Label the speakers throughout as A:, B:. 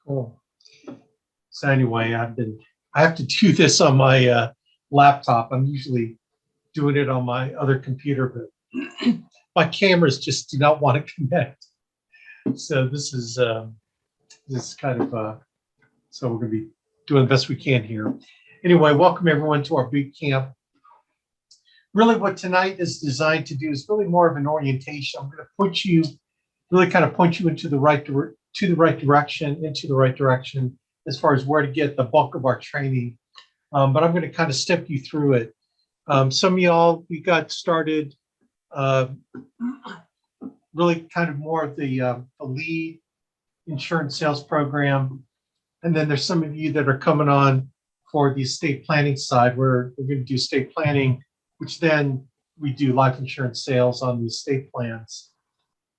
A: Cool. So anyway, I have to do this on my laptop. I'm usually doing it on my other computer, but my cameras just do not want to connect. So this is kind of so we're going to be doing the best we can here. Anyway, welcome everyone to our boot camp. Really, what tonight is designed to do is really more of an orientation. I'm going to point you into the right direction as far as where to get the bulk of our training. But I'm going to kind of step you through it. Some of y'all, we got started really kind of more of the lead insurance sales program. And then there's some of you that are coming on for the estate planning side, where we're going to do estate planning, which then we do life insurance sales on the estate plans.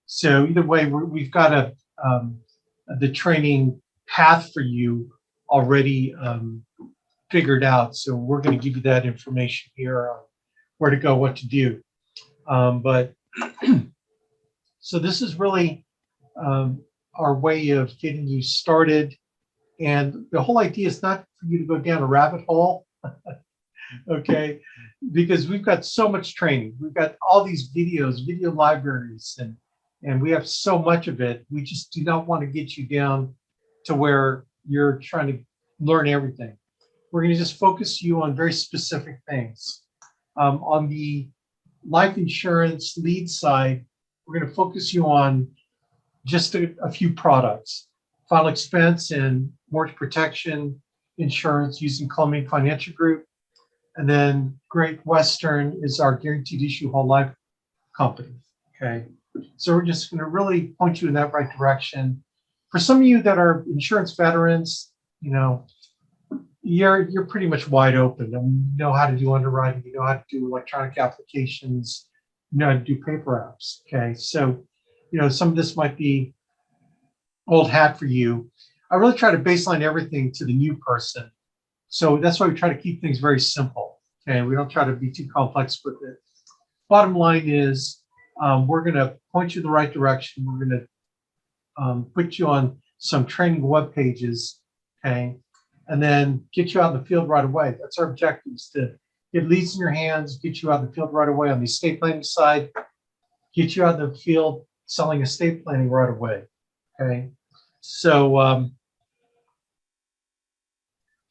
A: So either way, we've got the training path for you already figured out. So we're going to give you that information here on where to go, what to do. But so this is really our way of getting you started. And the whole idea is not for you to go down a rabbit hole, okay? Because we've got so much training. We've got all these videos, video libraries, and we have so much of it. We just do not want to get you down to where you're trying to learn everything. We're going to just focus you on very specific things. On the life insurance lead side, we're going to focus you on just a few products: final expense and mortgage protection insurance using Columbia Financial Group. And then Great Western is our guaranteed issue whole life company. Okay, so we're just going to really point you in that right direction. For some of you that are insurance veterans, you know, you're pretty much wide open. And you know how to do underwriting, you know how to do electronic applications, you know how to do paper apps. Okay, so you know some of this might be old hat for you. I really try to baseline everything to the new person. So that's why we try to keep things very simple. Okay, we don't try to be too complex with it. Bottom line is we're going to point you in the right direction. We're going to put you on some training web pages, okay, and then get you out in the field right away. That's our objective, is to get leads in your hands, get you out in the field right away on the estate planning side, get you out in the field selling estate planning right away. Okay, so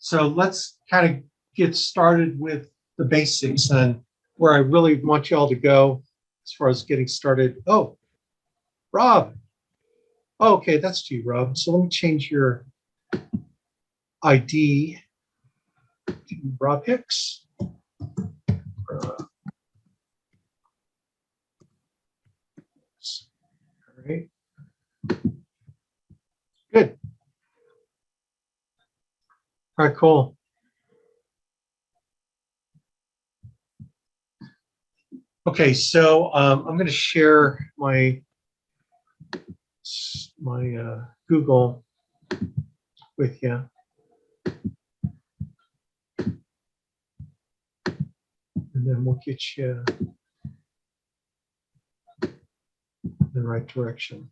A: so let's kind of get started with the basics and where I really want you all to go as far as getting started. Oh, Rob. Oh, okay, that's you, Rob. So let me change your ID to Rob Hicks. All right. Good. All right, cool. Okay, so I'm going to share my Google with you. And then we'll get you in the right direction.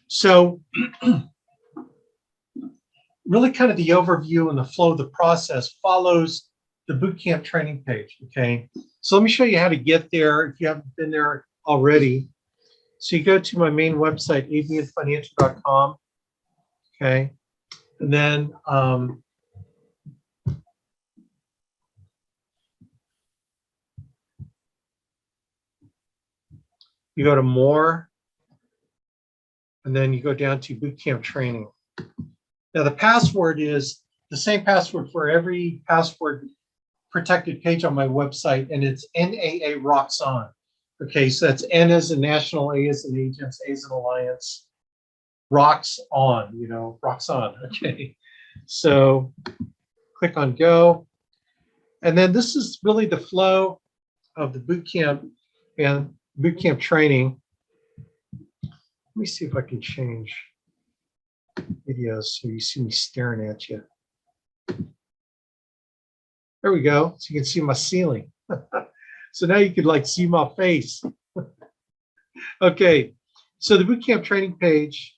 A: So really kind of the overview and the flow of the process follows the bootcamp training page, okay? So let me show you how to get there if you haven't been there already. So you go to my main website, abuyuanfinancial.com, okay? And then you go to more, and then you go down to bootcamp training. Now the password is the same password for every password protected page on my website, and it's NAA Rocks On. Okay, so that's N as in national, A as in agents, A as in alliance, Rocks On, you know, Rocks On. Okay, so click on go. And then this is really the flow of the bootcamp and bootcamp training. Let me see if I can change videos so you see me staring at you. There we go. So you can see my ceiling. So now you could like see my face. Okay. So the bootcamp training page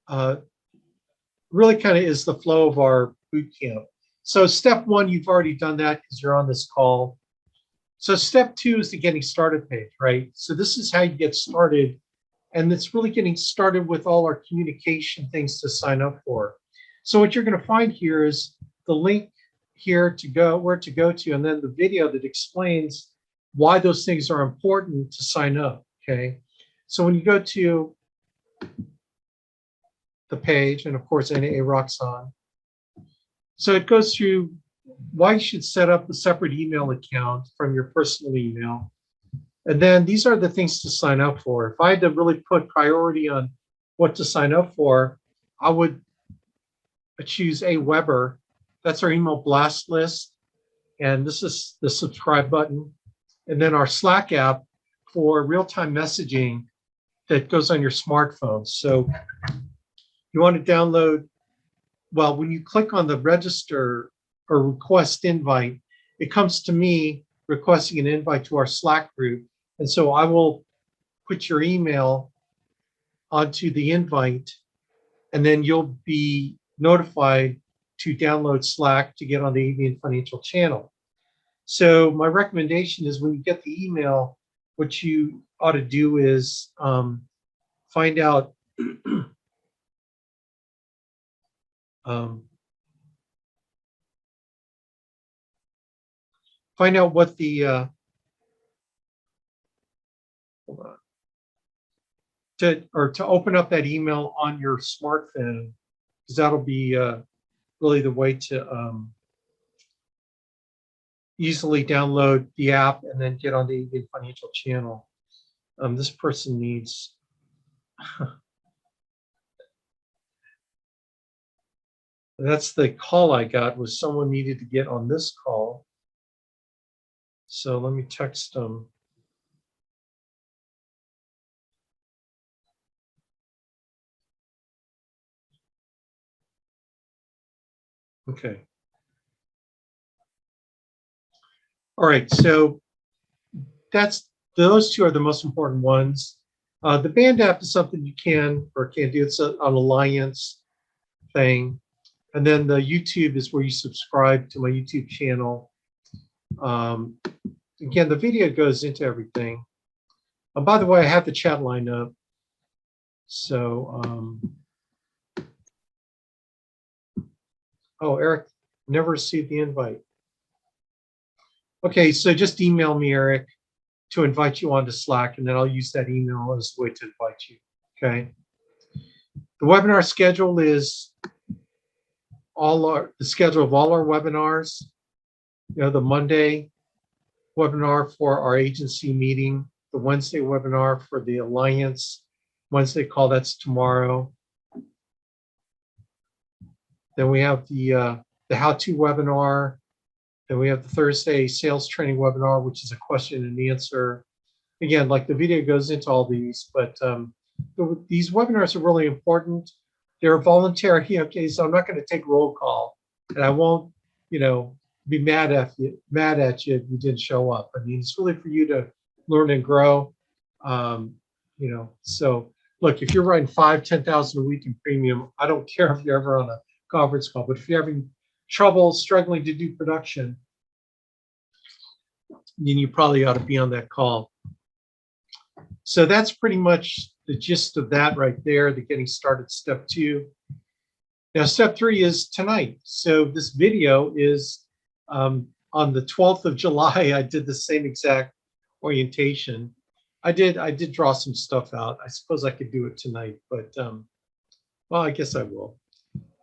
A: really kind of is the flow of our boot camp. So step one, you've already done that because you're on this call. So step two is the getting started page, right? So this is how you get started. And it's really getting started with all our communication things to sign up for. So what you're going to find here is the link here to go, where to go to, and then the video that explains why those things are important to sign up, okay? So when you go to the page, and of course, NAA rocks on. So it goes through why you should set up a separate email account from your personal email. And then these are the things to sign up for. If I had to really put priority on what to sign up for, I would choose Aweber. That's our email blast list. And this is the subscribe button. And then our Slack app for real-time messaging that goes on your smartphone. So you want to download, well, when you click on the register or request invite, it comes to me requesting an invite to our Slack group. And so I will put your email onto the invite, and then you'll be notified to download Slack to get on the Avian Financial channel. So my recommendation is when you get the email, what you ought to do is find out find out what the hold on, to open up that email on your smartphone, because that'll be really the way to easily download the app and then get on the Avian Financial channel. This person needs that's the call I got, was someone needed to get on this call. So let me text them. Okay. All right, so those two are the most important ones. The band app is something you can or can't do. It's an alliance thing. And then the YouTube is where you subscribe to my YouTube channel. Again, the video goes into everything. By the way, I have the chat lined up. So, oh, Eric, never received the invite. Okay, so just email me, Eric, to invite you onto Slack, and then I'll use that email as a way to invite you, okay? The webinar schedule is the schedule of all our webinars. You know, the Monday webinar for our agency meeting, the Wednesday webinar for the Alliance Wednesday call, that's tomorrow. Then we have the how-to webinar. Then we have the Thursday sales training webinar, which is a question and answer. Again, like the video goes into all these, but these webinars are really important. They're voluntary, okay, so I'm not going to take roll call, and I won't, you know, be mad at you if you didn't show up. I mean, it's really for you to learn and grow. You know, so look, if you're writing 5,000-10,000 a week in premium, I don't care if you're ever on a conference call, but if you're having trouble struggling to do production, then you probably ought to be on that call. So that's pretty much the gist of that right there, the getting started step 2. Now, step 3 is tonight. So this video is on the 12th of July. I did the same exact orientation. I did draw some stuff out. I suppose I could do it tonight, but well, I guess I will.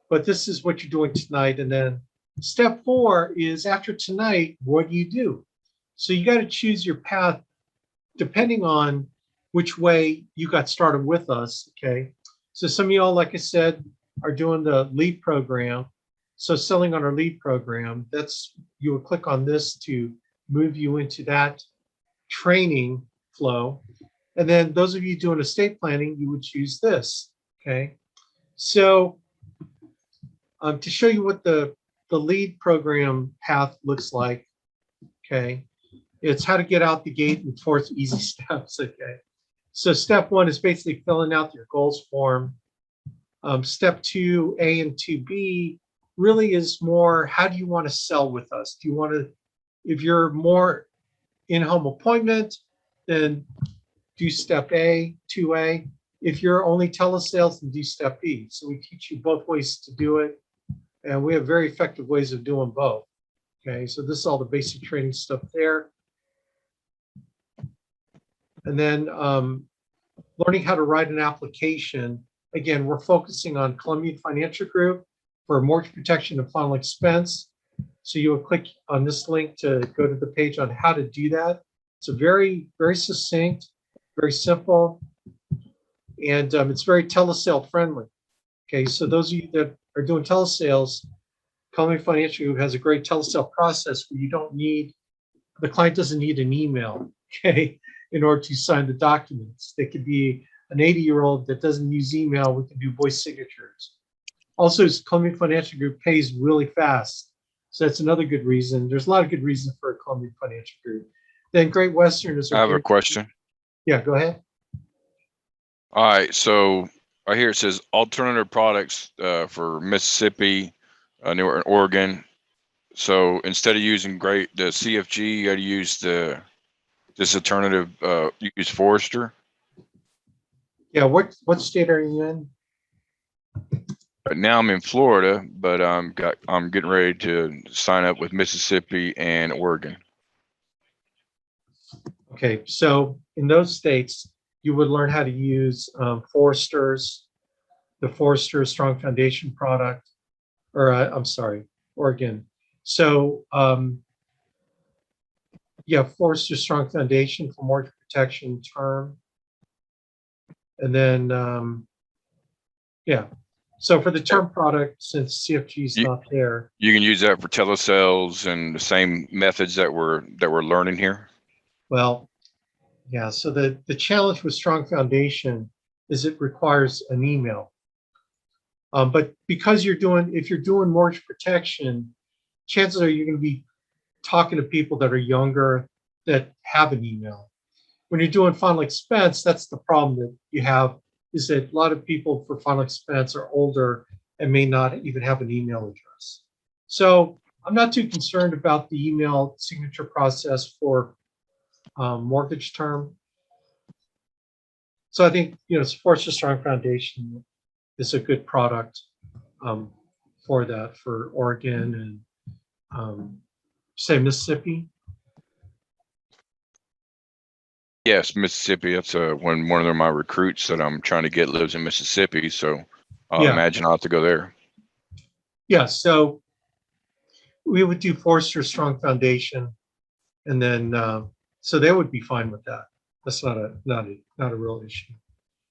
A: But this is what you're doing tonight. And then step 4 is after tonight, what do you do? So you got to choose your path depending on which way you got started with us, okay? So some of y'all, like I said, are doing the lead program. So selling on our lead program, you would click on this to move you into that training flow. And then those of you doing estate planning, you would choose this, okay? So to show you what the lead program path looks like, okay? It's how to get out the gate in 4 easy steps, okay? So step 1 is basically filling out your goals form. Step 2A and 2B really is more, how do you want to sell with us? Do you want to, if you're more in-home appointment, then do step A, 2A. If you're only telesales, then do step B. So we teach you both ways to do it. And we have very effective ways of doing both. Okay, so this is all the basic training stuff there. And then learning how to write an application. Again, we're focusing on Columbian Financial Group for mortgage protection and final expense. So you will click on this link to go to the page on how to do that. It's a very, very succinct, very simple, and it's very telesale friendly. Okay, so those of you that are doing telesales, Columbian Financial Group has a great telesale process where you don't need, the client doesn't need an email, okay, in order to sign the documents. They could be an 80-year-old that doesn't use email. We can do voice signatures. Also, Columbian Financial Group pays really fast. So that's another good reason. There's a lot of good reasons for a Columbian Financial Group. Then Great Western is.
B: I have a question.
A: Yeah, go ahead.
B: All right, so right here it says alternative products for Mississippi, New Oregon. So instead of using the CFG, you got to use this alternative. Use Forrester.
A: Yeah, what state are you in?
B: Right now I'm in Florida, but I'm getting ready to sign up with Mississippi and Oregon.
A: Okay, so in those states, you would learn how to use Forrester's, the Forrester Strong Foundation product, or I'm sorry, Oregon. So yeah, Forrester Strong Foundation for mortgage protection term. And then, yeah. So for the term product, since CFG is not there,
B: you can use that for telesales and the same methods that we're learning here.
A: Well, yeah. So the challenge with Strong Foundation is it requires an email. But because if you're doing mortgage protection, chances are you're going to be talking to people that are younger that have an email. When you're doing final expense, that's the problem that you have, is that a lot of people for final expense are older and may not even have an email address. So I'm not too concerned about the email signature process for mortgage term. So I think, Forrester Strong Foundation is a good product for that, for Oregon and say Mississippi.
B: Yes, Mississippi. That's one of my recruits that I'm trying to get lives in Mississippi. So I imagine I'll have to go there.
A: Yeah, so we would do Forrester Strong Foundation, and then so they would be fine with that. That's not a real issue,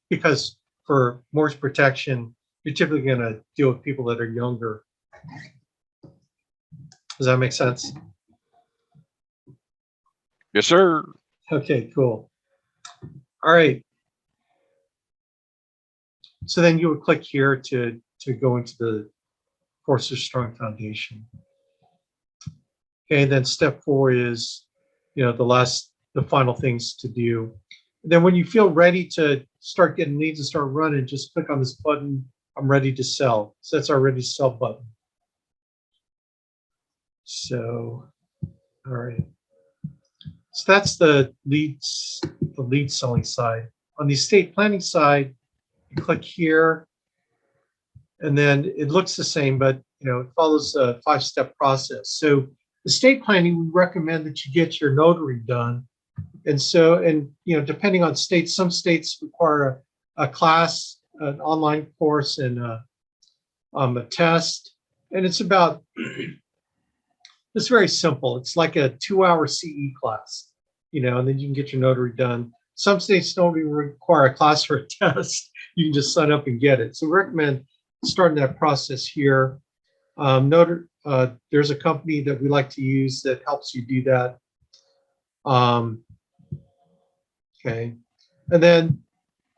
A: because for mortgage protection, you're typically going to deal with people that are younger. Does that make sense?
B: Yes, sir.
A: Okay, cool. All right. So then you would click here to go into the Forrester Strong Foundation. Okay, and then step 4 is, the final things to do. And then when you feel ready to start getting leads and start running, just click on this button, I'm ready to sell. So that's our ready to sell button. So, all right. So that's the lead selling side. On the estate planning side, you click here, and then it looks the same, but it follows a 5-step process. So estate planning, we recommend that you get your notary done. And so, depending on states, some states require a class, an online course, and a test. And it's very simple. It's like a 2-hour CE class, and then you can get your notary done. Some states don't even require a class or a test. You can just sign up and get it. So we recommend starting that process here. There's a company that we like to use that helps you do that. Okay. And then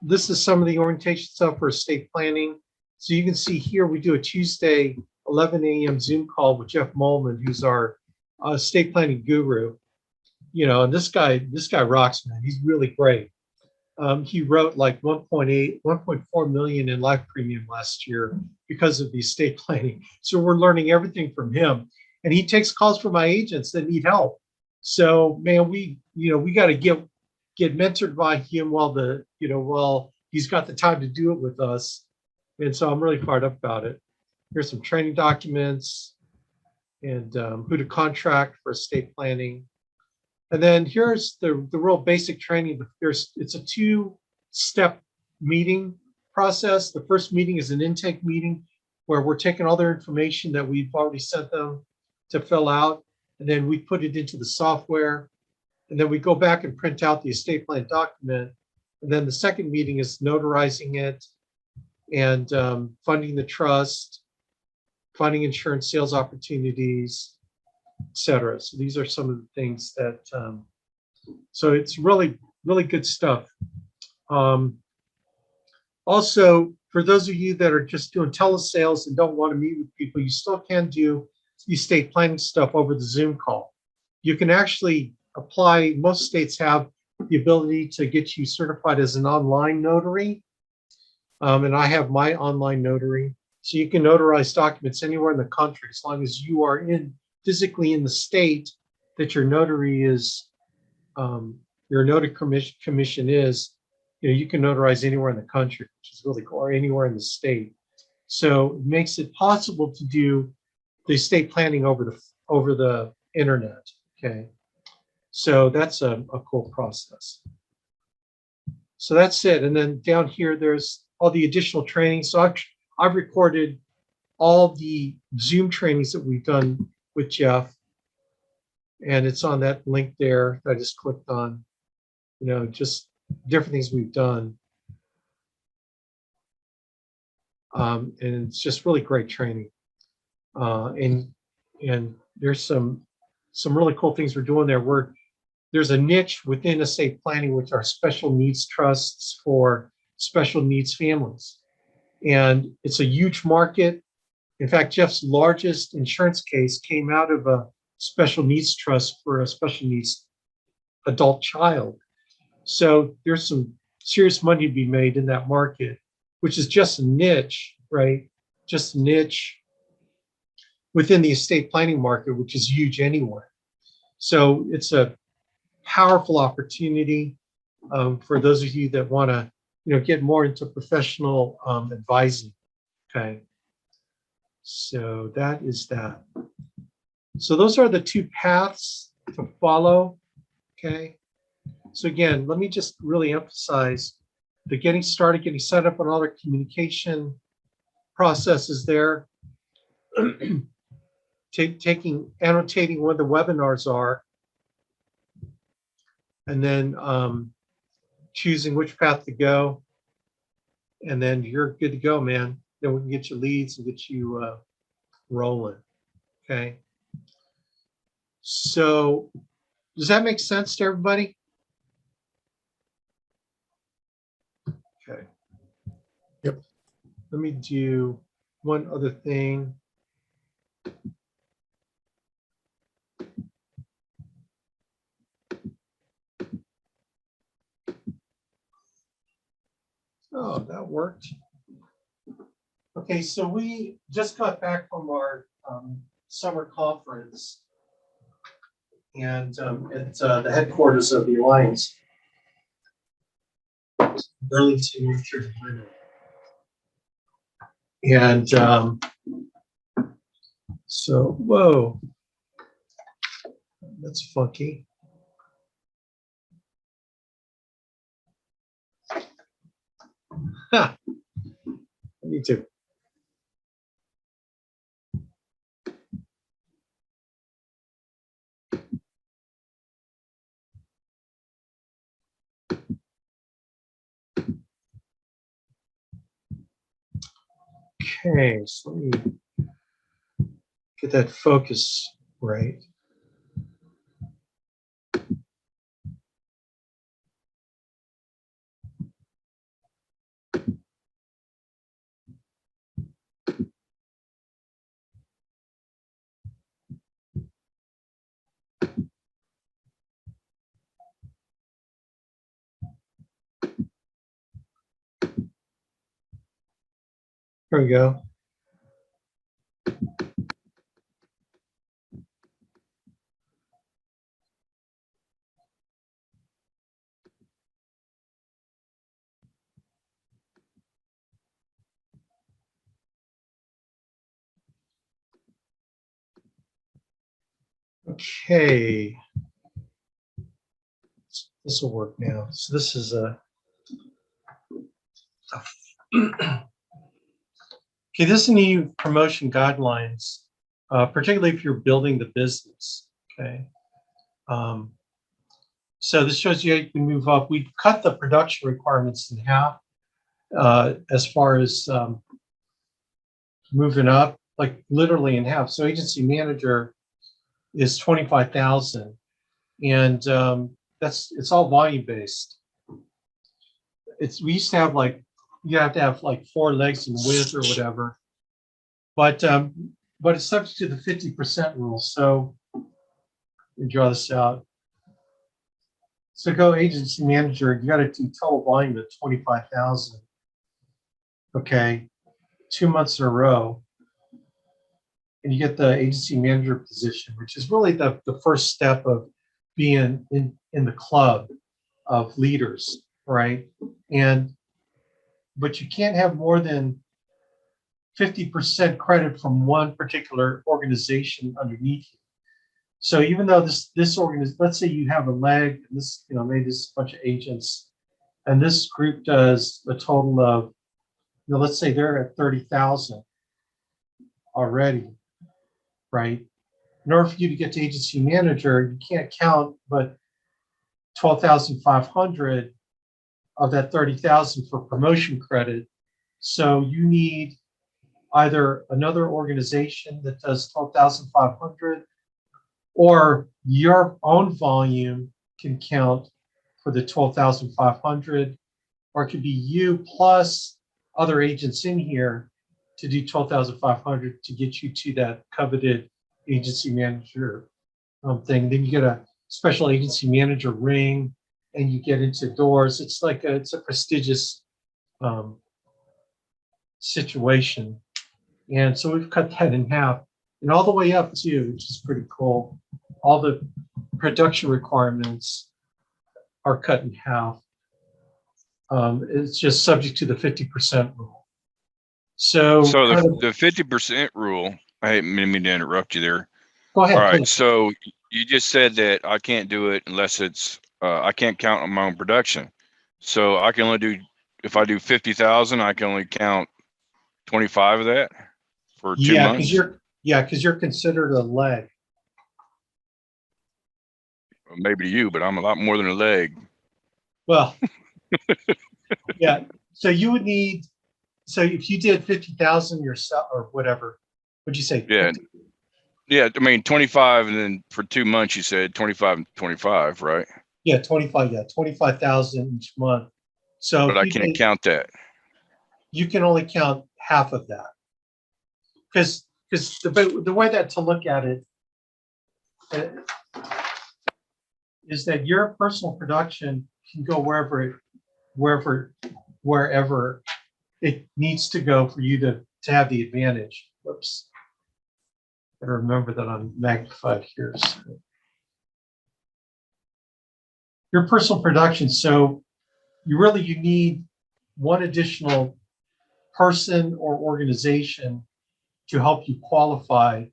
A: this is some of the orientation stuff for estate planning. So you can see here, we do a Tuesday, 11 a.m. Zoom call with Jeff Molman, who's our estate planning guru. And this guy rocks, man. He's really great. He wrote like 1.4 million in life premium last year because of the estate planning. So we're learning everything from him. And he takes calls from my agents that need help. So man, we got to get mentored by him while he's got the time to do it with us. And so I'm really fired up about it. Here's some training documents and who to contract for estate planning. And then here's the real basic training. It's a 2-step meeting process. The first meeting is an intake meeting where we're taking all their information that we've already sent them to fill out, and then we put it into the software, and then we go back and print out the estate plan document. And then the second meeting is notarizing it and funding the trust, finding insurance sales opportunities, etc. So these are some of the things that, so it's really, really good stuff. Also, for those of you that are just doing telesales and don't want to meet with people, you still can do estate planning stuff over the Zoom call. You can actually apply, most states have the ability to get you certified as an online notary. And I have my online notary. So you can notarize documents anywhere in the country as long as you are physically in the state that your notary is, your notary commission is. You can notarize anywhere in the country, which is really cool, or anywhere in the state. So it makes it possible to do the estate planning over the internet. Okay, so that's a cool process. So that's it. And then down here, there's all the additional training. So I've recorded all the Zoom trainings that we've done with Jeff, and it's on that link there that I just clicked on. Just different things we've done, and it's just really great training. And there's some really cool things we're doing there. There's a niche within estate planning, which are special needs trusts for special needs families, and it's a huge market. In fact, Jeff's largest insurance case came out of a special needs trust for a special needs adult child. So there's some serious money to be made in that market, which is just a niche, right? Just a niche within the estate planning market, which is huge anyway. So it's a powerful opportunity for those of you that want to, get more into professional advising. Okay. So that is that. So those are the 2 paths to follow. Okay. So again, let me just really emphasize the getting started, getting set up on all the communication processes there. Annotating what the webinars are, and then choosing which path to go, and then you're good to go, man. Then we can get you leads and get you rolling. Okay. So does that make sense to everybody? Okay.
C: Yep.
A: Let me do one other thing. Oh, that worked. Okay, so we just got back from our summer conference, and at the headquarters of the Alliance, Burlington, North Carolina. And so, whoa, that's funky. Ha, I need to. Okay, so let me get that focus right. Here we go. Okay. This will work now. So this is a okay. This is new promotion guidelines, particularly if you're building the business. Okay. So this shows you how you can move up. We've cut the production requirements in half as far as moving up, like literally in half. So agency manager is 25,000, and it's all volume based. We used to have like you have to have like 4 legs in width or whatever, but it's subject to the 50% rule. So let me draw this out. So go agency manager, you got to do total volume at 25,000. Okay, 2 months in a row, and you get the agency manager position, which is really the first step of being in the club of leaders, right? But you can't have more than 50% credit from one particular organization underneath you. So even though this organization, let's say you have a leg, and this, maybe this is a bunch of agents, and this group does a total of, let's say they're at 30,000 already, right? In order for you to get to agency manager, you can't count but 12,500 of that 30,000 for promotion credit. So you need either another organization that does 12,500, or your own volume can count for the 12,500, or it could be you plus other agents in here to do 12,500 to get you to that coveted agency manager thing. Then you get a special agency manager ring, and you get into doors. It's like it's a prestigious situation. And so we've cut that in half, and all the way up too, which is pretty cool. All the production requirements are cut in half. It's just subject to the 50% rule. So
B: the 50% rule, I didn't mean to interrupt you there.
A: Go ahead.
B: All right.
A: Please.
B: So you just said that I can't do it unless it's, I can't count on my own production. So I can only do, if I do 50,000, I can only count 25 of that for 2 months.
A: Because you're considered a leg.
B: Maybe to you, but I'm a lot more than a leg.
A: Well, yeah. So you would need, so if you did 50,000 yourself or whatever, what'd you say?
B: Yeah.
A: 50?
B: Yeah. I mean, 25, and then for 2 months, you said 25 and 25, right?
A: Yeah, 25. Yeah, 25,000 each month. So,
B: but I can't count that.
A: You can only count half of that, because the way that to look at it is that your personal production can go wherever it needs to go for you to have the advantage. Whoops. I remember that I'm magnified here. So. Your personal production, so you need one additional person or organization to help you qualify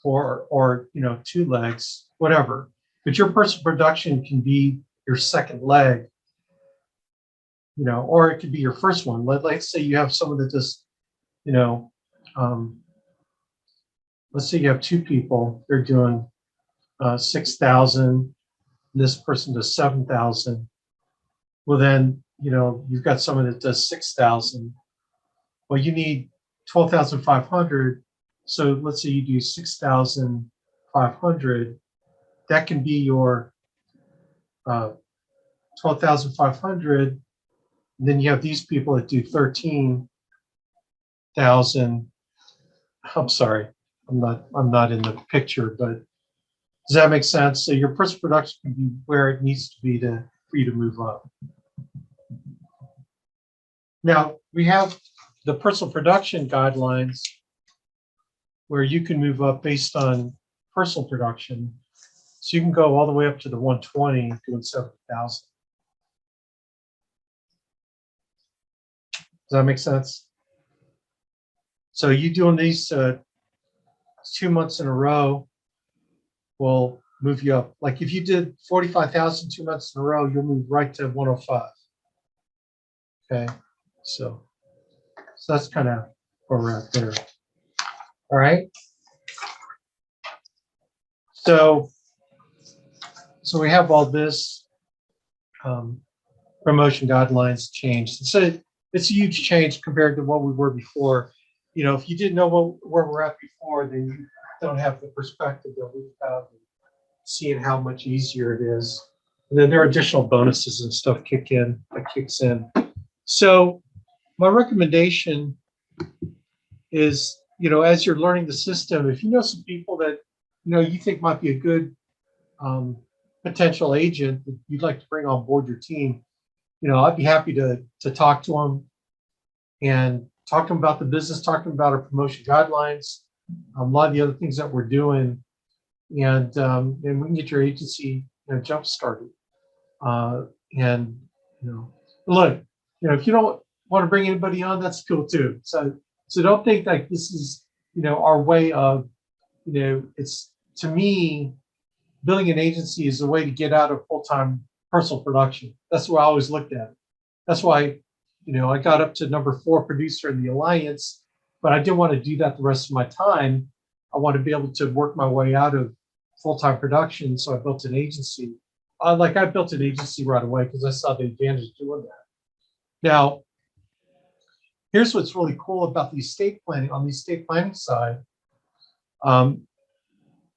A: for, or 2 legs, whatever. But your personal production can be your second leg, or it could be your first one. Let's say you have someone that does, let's say you have 2 people, they're doing 6,000. This person does 7,000. Well, then, you've got someone that does 6,000. Well, you need 12,500. So let's say you do 6,500. That can be your 12,500. Then you have these people that do 13,000. I'm sorry, I'm not in the picture, but does that make sense? So your personal production can be where it needs to be for you to move up. Now we have the personal production guidelines, where you can move up based on personal production. So you can go all the way up to the 120, doing 70,000. Does that make sense? So you doing these 2 months in a row will move you up. Like if you did 45,000 2 months in a row, you'll move right to 105. Okay, so that's kind of where we're at there. All right. So we have all this promotion guidelines changed. So it's a huge change compared to what we were before. You know, if you didn't know where we're at before, then you don't have the perspective that we have, seeing how much easier it is. And then there are additional bonuses and stuff kicks in. So my recommendation is, you know, as you're learning the system, if you know some people that, you know, you think might be a good potential agent that you'd like to bring on board your team, you know, I'd be happy to talk to them and talk to them about the business, talk to them about our promotion guidelines, a lot of the other things that we're doing, and we can get your agency, you know, jump started. And you know, look, you know, if you don't want to bring anybody on, that's cool too. So don't think like this is, you know, our way of, you know, it's, to me, building an agency is a way to get out of full-time personal production. That's what I always looked at. That's why, you know, I got up to number 4 producer in the alliance, but I didn't want to do that the rest of my time. I want to be able to work my way out of full-time production. So I built an agency. I built an agency right away because I saw the advantage of doing that. Now, here's what's really cool about the estate planning, on the estate planning side.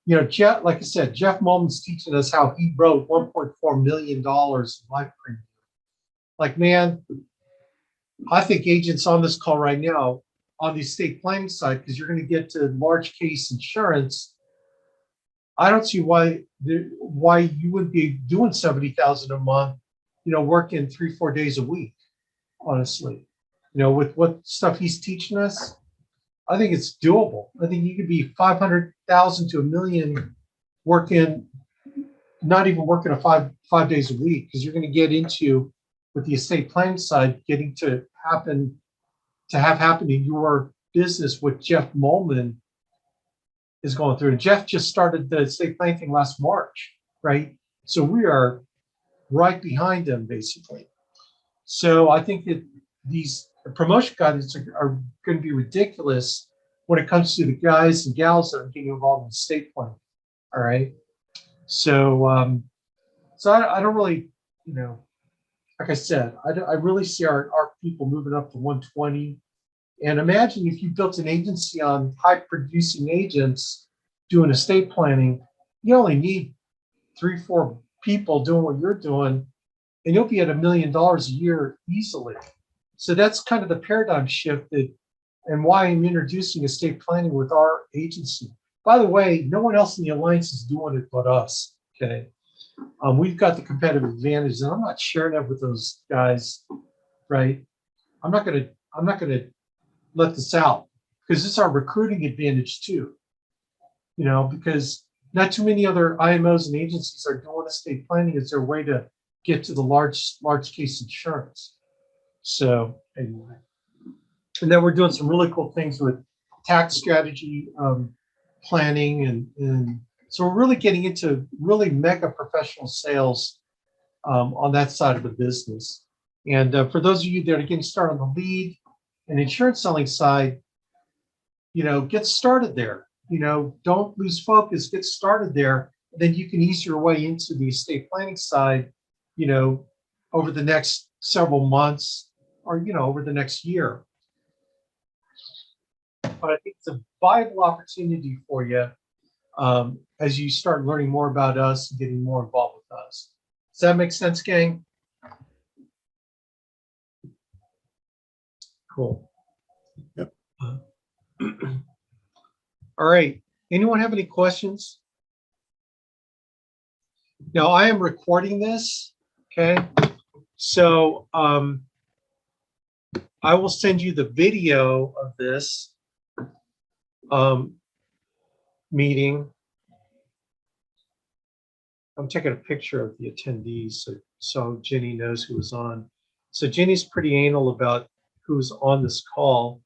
A: You know, Jeff, like I said, Jeff Mullen's teaching us how he wrote $1.4 million in life premium. Like, man, I think agents on this call right now on the estate planning side, because you're going to get to large case insurance, I don't see why you wouldn't be doing 70,000 a month, you know, working 3-4 days a week, honestly. You know, with what stuff he's teaching us, I think it's doable. I think you could be 500,000 to $1 million working, not even working five days a week, because you're going to get into, with the estate planning side, getting to have happen in your business what Jeff Molman is going through. And Jeff just started the estate planning thing last March, right? So we are right behind him, basically. So I think that these promotion guidelines are going to be ridiculous when it comes to the guys and gals that are getting involved in estate planning. All right. So, I don't really, you know, like I said, I really see our people moving up to 120. And imagine if you built an agency on high producing agents doing estate planning, you only need 3-4 people doing what you're doing, and you'll be at $1 million a year easily. So that's kind of the paradigm shift and why I'm introducing estate planning with our agency. By the way, no one else in the alliance is doing it but us. Okay, we've got the competitive advantage, and I'm not sharing that with those guys, right? I'm not gonna let this out because it's our recruiting advantage too. You know, because not too many other IMOs and agencies are doing estate planning as their way to get to the large case insurance. So anyway, and then we're doing some really cool things with tax strategy planning, and so we're really getting into really mega professional sales on that side of the business. And for those of you that are getting started on the lead and insurance selling side, you know, get started there. You know, don't lose focus. Get started there. Then you can ease your way into the estate planning side, you know, over the next several months, or, you know, over the next year. But I think it's a viable opportunity for you as you start learning more about us and getting more involved with us. Does that make sense, gang? Cool.
C: Yep.
A: All right. Anyone have any questions? Now, I am recording this, okay? So I will send you the video of this meeting. I'm taking a picture of the attendees so Jenny knows who was on. So Jenny's pretty anal about who's on this call,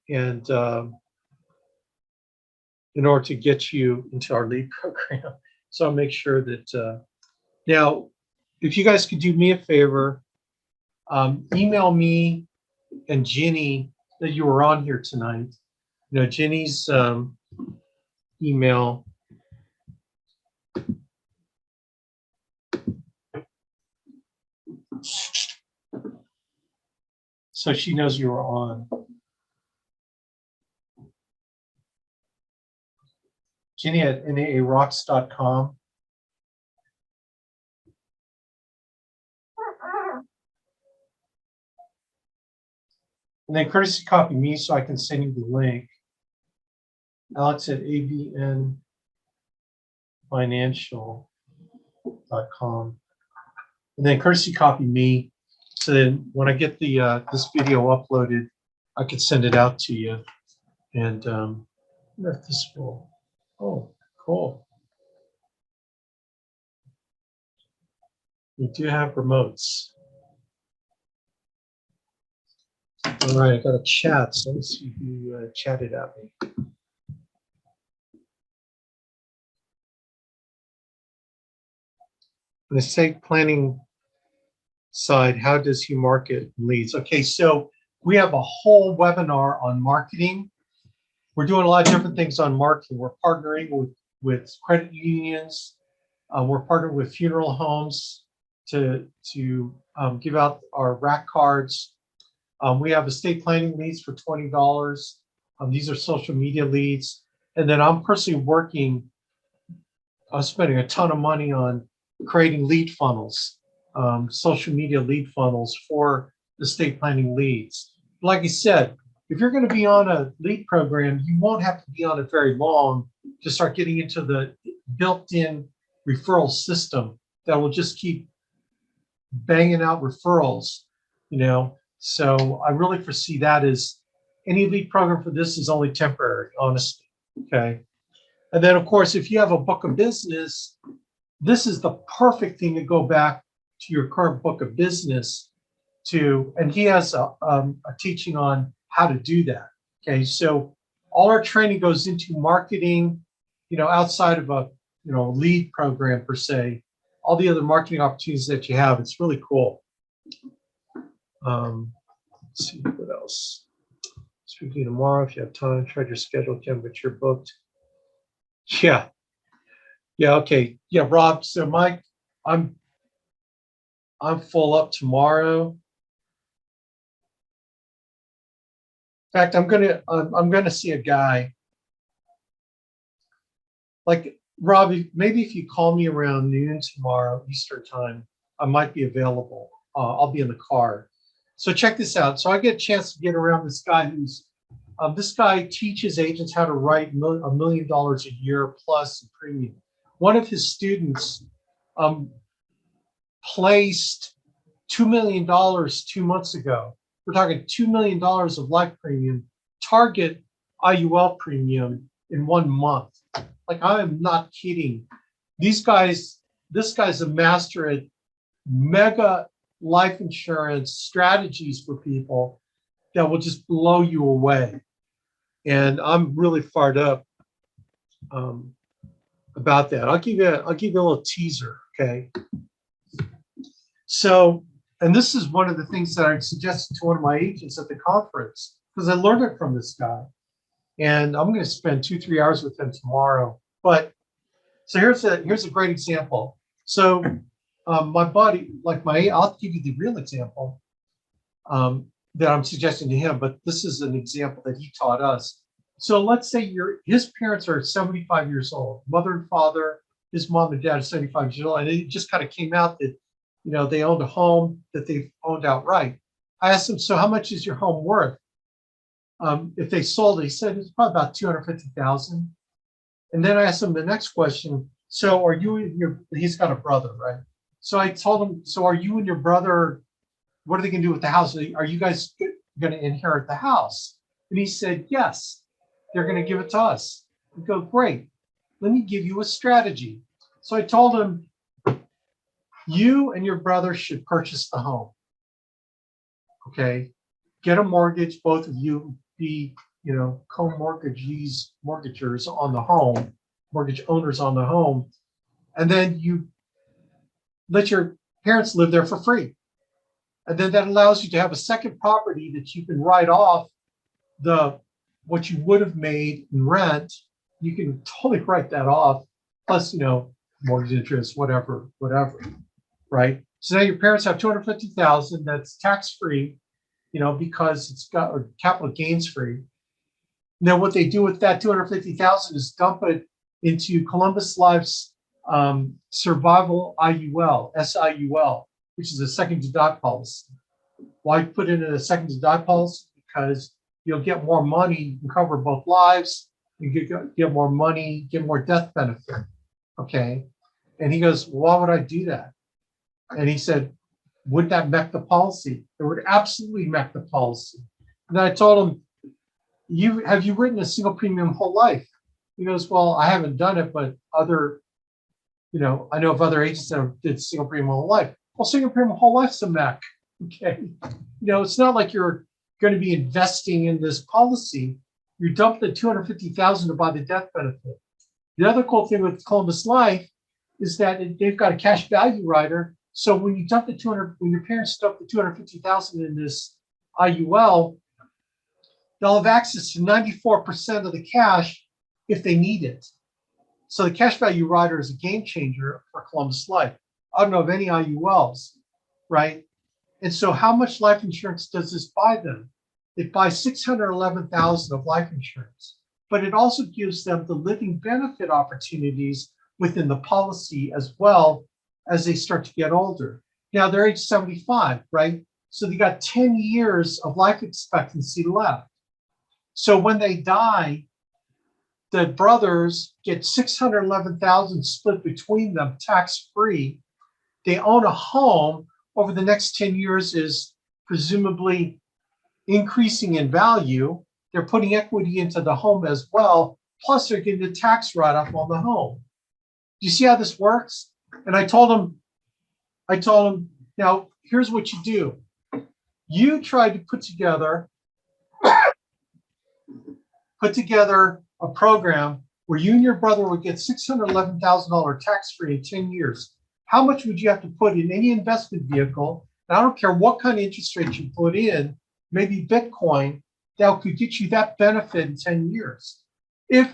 A: and in order to get you into our lead program. So I'll make sure that now, if you guys could do me a favor, email me and Jenny that you were on here tonight. You know, Jenny's email. So she knows you were on. Jenny at naarocks.com. And then courtesy copy me so I can send you the link. Alex at abnfinancial.com. And then courtesy copy me. So then when I get the this video uploaded, I could send it out to you. And I wonder if this will, oh, cool. We do have remotes. All right, I got a chat, so let's see who chatted at me. On the estate planning side, how does he market leads? Okay, so we have a whole webinar on marketing. We're doing a lot of different things on marketing. We're partnering with credit unions. We're partnering with funeral homes to give out our rack cards. We have estate planning leads for $20. These are social media leads. And then I'm personally I'm spending a ton of money on creating lead funnels, social media lead funnels for estate planning leads. Like I said, if you're going to be on a lead program, you won't have to be on it very long to start getting into the built-in referral system that will just keep banging out referrals, you know. So I really foresee that as any lead program for this is only temporary, honestly. Okay. And then, of course, if you have a book of business, this is the perfect thing to go back to your current book of business to, and he has a teaching on how to do that. Okay. So all our training goes into marketing, you know, outside of a, you know, lead program per se, all the other marketing opportunities that you have. It's really cool. Let's see what else. Speaking tomorrow, if you have time, try your schedule, Kim, but you're booked. Yeah. Yeah. Okay. Yeah, Rob. So Mike, I'm full up tomorrow. In fact, I'm gonna see a guy. Like Rob, maybe if you call me around noon tomorrow Eastern time, I might be available. I'll be in the car. So check this out. So I get a chance to get around this guy this guy teaches agents how to write $1 million a year plus in premium. One of his students placed $2 million 2 months ago. We're talking $2 million of life premium, target IUL premium in 1 month. Like, I am not kidding. This guy's a master at mega life insurance strategies for people that will just blow you away. And I'm really fired up about that. I'll give you a little teaser, okay? So, and this is one of the things that I suggested to one of my agents at the conference, because I learned it from this guy. And I'm going to spend 2-3 hours with him tomorrow. But so here's a great example. So my buddy, I'll give you the real example that I'm suggesting to him, but this is an example that he taught us. So let's say his parents are 75 years old, mother and father, his mom and dad are 75 years old, and it just kind of came out that, you know, they owned a home that they owned outright. I asked him, so how much is your home worth? If they sold it, he said it's probably about $250,000. And then I asked him the next question. So are you and he's got a brother, right? So I told him, so are you and your brother, what are they going to do with the house? Are you guys going to inherit the house? And he said, yes, they're going to give it to us. We go, great. Let me give you a strategy. So I told him, you and your brother should purchase the home. Okay. Get a mortgage, both of you be, co-mortgagees, mortgagers on the home, mortgage owners on the home. And then you let your parents live there for free. And then that allows you to have a second property that you can write off what you would have made in rent. You can totally write that off, plus, mortgage interest, whatever, right? So now your parents have 250,000 that's tax-free, because it's got or capital gains free. Now what they do with that 250,000 is dump it into Columbus Life's survival IUL, SIUL, which is a second to die policy. Why put it in a second to die policy? Because you'll get more money, you can cover both lives, you get more money, get more death benefit. Okay. And he goes, why would I do that? And he said, would that mech the policy? It would absolutely mech the policy. And then I told him, have you written a single premium whole life? He goes, well, I haven't done it, but I know of other agents that did single premium whole life. Well, single premium whole life's a mech. Okay. It's not like you're going to be investing in this policy. You dump the 250,000 to buy the death benefit. The other cool thing with Columbus Life is that they've got a cash value rider. So when you dump when your parents dump the 250,000 in this IUL, they'll have access to 94% of the cash if they need it. So the cash value rider is a game changer for Columbus Life. I don't know of any IULs, right? And so how much life insurance does this buy them? It buys 611,000 of life insurance, but it also gives them the living benefit opportunities within the policy as well as they start to get older. Now they're age 75, right? So they got 10 years of life expectancy left. So when they die, the brothers get 611,000 split between them tax-free. They own a home over the next 10 years is presumably increasing in value. They're putting equity into the home as well. Plus they're getting the tax write-off on the home. Do you see how this works? And I told him, now here's what you do. You try to put together a program where you and your brother would get $611,000 tax-free in 10 years. How much would you have to put in any investment vehicle? And I don't care what kind of interest rate you put in, maybe Bitcoin, that could get you that benefit in 10 years. If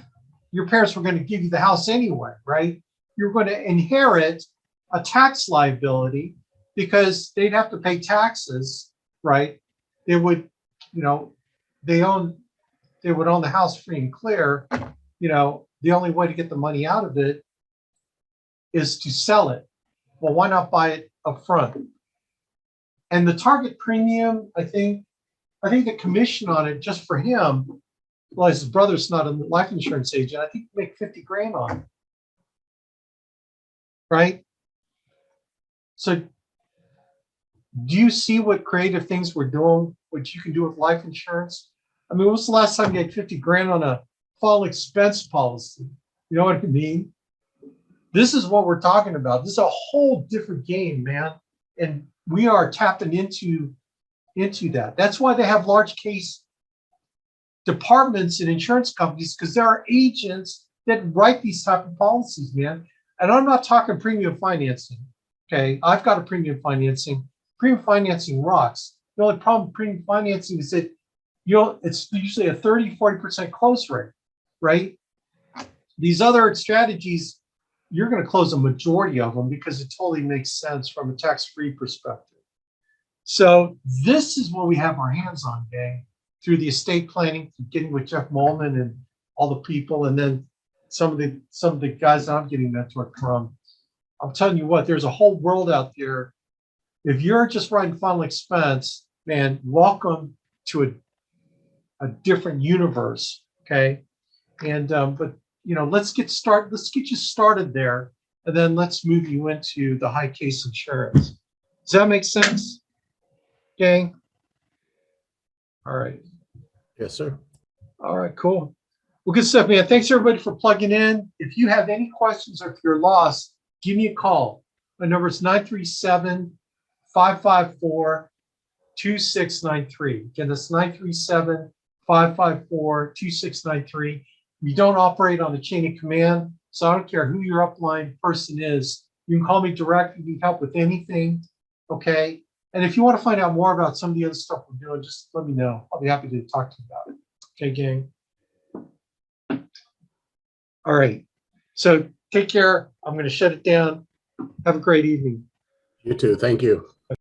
A: your parents were going to give you the house anyway, right? You're going to inherit a tax liability because they'd have to pay taxes, right? They would, they would own the house free and clear. The only way to get the money out of it is to sell it. Well, why not buy it up front? And the target premium, I think the commission on it just for him, well, his brother's not a life insurance agent, I think make 50 grand on it. Right? So do you see what creative things we're doing, what you can do with life insurance? I mean, what's the last time you had 50 grand on a fall expense policy? You know what I mean? This is what we're talking about. This is a whole different game, man. And we are tapping into that. That's why they have large case departments in insurance companies, because there are agents that write these type of policies, man. And I'm not talking premium financing. Okay, I've got a premium financing. Premium financing rocks. The only problem with premium financing is that it's usually a 30-40% close rate, right? These other strategies, you're going to close a majority of them because it totally makes sense from a tax-free perspective. So this is what we have our hands on, gang, through the estate planning, getting with Jeff Molman and all the people, and then some of the guys that I'm getting mentored from. I'm telling you what, there's a whole world out there. If you're just writing final expense, man, welcome to a different universe. Okay. And but let's get you started there, and then let's move you into the high case insurance. Does that make sense, gang? All right.
C: Yes, sir.
A: All right, cool. Well, good stuff, man. Thanks everybody for plugging in. If you have any questions or if you're lost, give me a call. My number is 937-554-2693. Again, that's 937-554-2693. We don't operate on a chain of command, so I don't care who your upline person is. You can call me directly. If you need help with anything, okay? And if you want to find out more about some of the other stuff we're doing, just let me know. I'll be happy to talk to you about it. Okay, gang? All right. So take care. I'm going to shut it down. Have a great evening.
C: You too. Thank you.